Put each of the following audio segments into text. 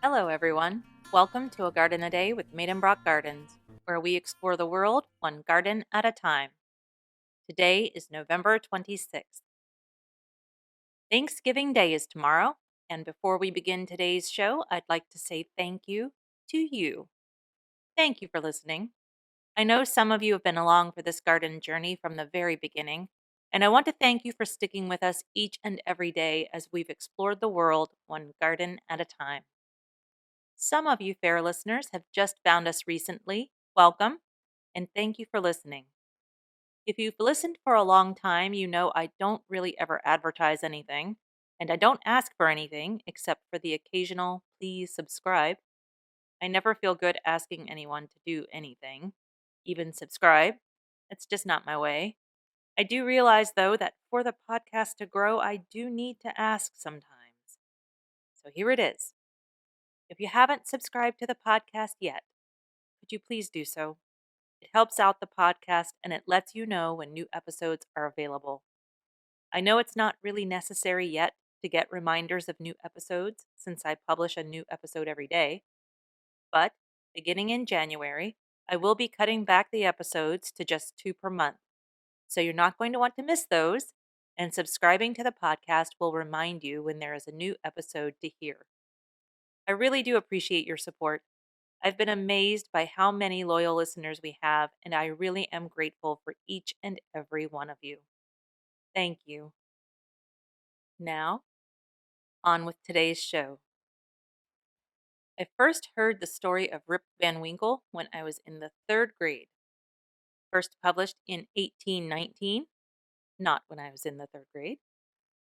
Hello, everyone. Welcome to A Garden a Day with Maidenbrock Gardens, where we explore the world one garden at a time. Today is November 26th. Thanksgiving Day is tomorrow, and before we begin today's show, I'd like to say thank you to you. Thank you for listening. I know some of you have been along for this garden journey from the very beginning, and I want to thank you for sticking with us each and every day as we've explored the world one garden at a time. Some of you fair listeners have just found us recently. Welcome, and thank you for listening. If you've listened for a long time, you know I don't really ever advertise anything, and I don't ask for anything except for the occasional please subscribe. I never feel good asking anyone to do anything, even subscribe. It's just not my way. I do realize, though, that for the podcast to grow, I do need to ask sometimes. So here it is. If you haven't subscribed to the podcast yet, could you please do so? It helps out the podcast and it lets you know when new episodes are available. I know it's not really necessary yet to get reminders of new episodes since I publish a new episode every day, but beginning in January, I will be cutting back the episodes to just 2 per month. So you're not going to want to miss those, and subscribing to the podcast will remind you when there is a new episode to hear. I really do appreciate your support. I've been amazed by how many loyal listeners we have, and I really am grateful for each and every one of you. Thank you. Now, on with today's show. I first heard the story of Rip Van Winkle when I was in the 3rd grade. First published in 1819, not when I was in the 3rd grade.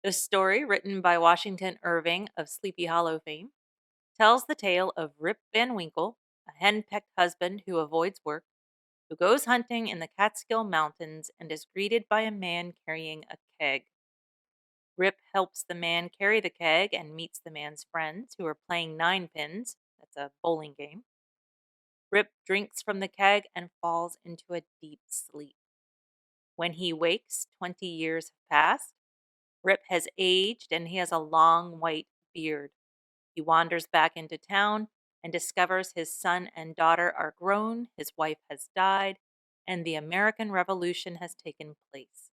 The story, written by Washington Irving of Sleepy Hollow fame, tells the tale of Rip Van Winkle, a hen-pecked husband who avoids work, who goes hunting in the Catskill Mountains and is greeted by a man carrying a keg. Rip helps the man carry the keg and meets the man's friends who are playing nine pins. That's a bowling game. Rip drinks from the keg and falls into a deep sleep. When he wakes, 20 years have passed. Rip has aged and he has a long white beard. He wanders back into town and discovers his son and daughter are grown, his wife has died, and the American Revolution has taken place.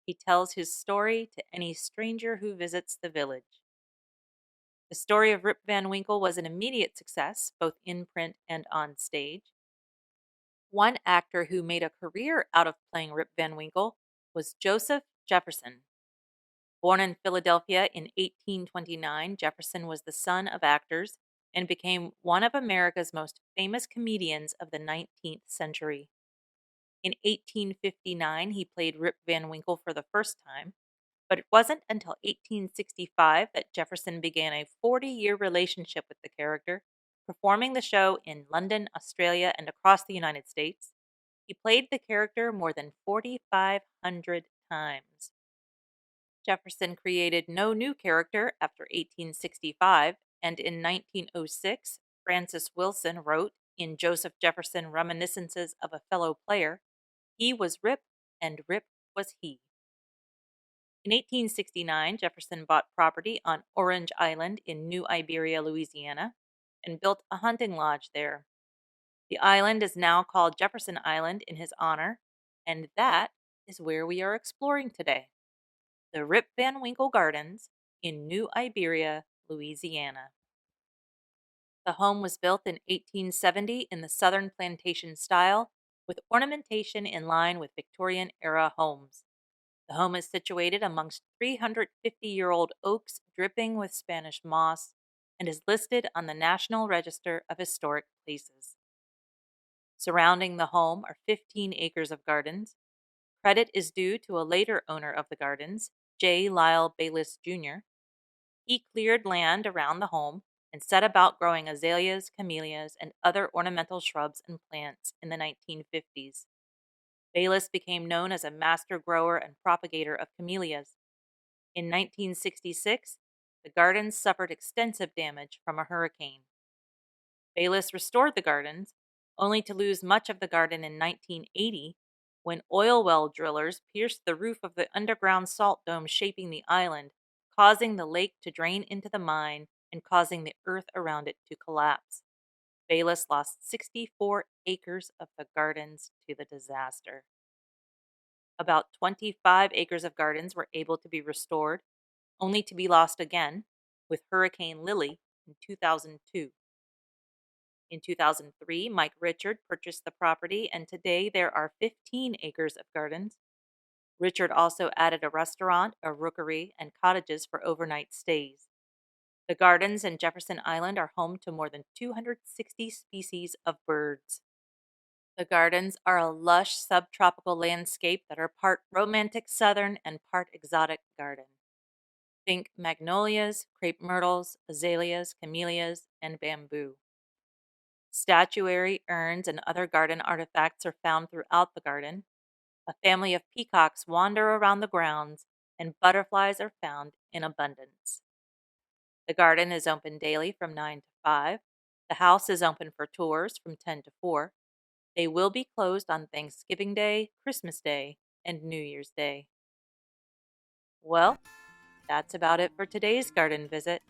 He tells his story to any stranger who visits the village. The story of Rip Van Winkle was an immediate success, both in print and on stage. One actor who made a career out of playing Rip Van Winkle was Joseph Jefferson. Born in Philadelphia in 1829, Jefferson was the son of actors and became one of America's most famous comedians of the 19th century. In 1859, he played Rip Van Winkle for the first time, but it wasn't until 1865 that Jefferson began a 40-year relationship with the character, performing the show in London, Australia, and across the United States. He played the character more than 4,500 times. Jefferson created no new character after 1865, and in 1906, Francis Wilson wrote in Joseph Jefferson Reminiscences of a Fellow Player, "He was Rip, and Rip was he." In 1869, Jefferson bought property on Orange Island in New Iberia, Louisiana, and built a hunting lodge there. The island is now called Jefferson Island in his honor, and that is where we are exploring today. The Rip Van Winkle Gardens in New Iberia, Louisiana. The home was built in 1870 in the Southern plantation style, with ornamentation in line with Victorian-era homes. The home is situated amongst 350-year-old oaks dripping with Spanish moss and is listed on the National Register of Historic Places. Surrounding the home are 15 acres of gardens. Credit is due to a later owner of the gardens, J. Lyle Bayliss Jr. He cleared land around the home and set about growing azaleas, camellias, and other ornamental shrubs and plants in the 1950s. Bayliss became known as a master grower and propagator of camellias. In 1966, the gardens suffered extensive damage from a hurricane. Bayliss restored the gardens, only to lose much of the garden in 1980 when oil well drillers pierced the roof of the underground salt dome shaping the island, causing the lake to drain into the mine and causing the earth around it to collapse. Bayless lost 64 acres of the gardens to the disaster. About 25 acres of gardens were able to be restored, only to be lost again with Hurricane Lily in 2002. In 2003, Mike Richard purchased the property, and today there are 15 acres of gardens. Richard also added a restaurant, a rookery, and cottages for overnight stays. The gardens in Jefferson Island are home to more than 260 species of birds. The gardens are a lush subtropical landscape that are part romantic southern and part exotic garden. Think magnolias, crepe myrtles, azaleas, camellias, and bamboo. Statuary, urns, and other garden artifacts are found throughout the garden. A family of peacocks wander around the grounds, and butterflies are found in abundance. The garden is open daily from 9 to 5. The house is open for tours from 10 to 4. They will be closed on Thanksgiving Day, Christmas Day, and New Year's Day. Well, that's about it for today's garden visit.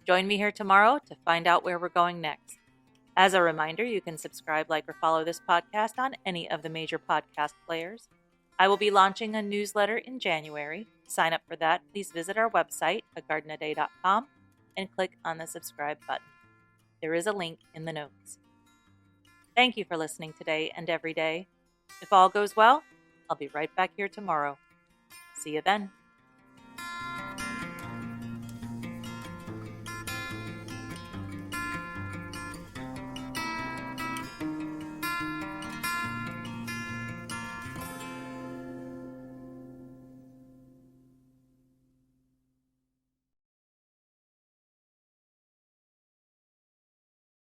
Join me here tomorrow to find out where we're going next. As a reminder, you can subscribe, like, or follow this podcast on any of the major podcast players. I will be launching a newsletter in January. To sign up for that, please visit our website, agardenaday.com, and click on the subscribe button. There is a link in the notes. Thank you for listening today and every day. If all goes well, I'll be right back here tomorrow. See you then.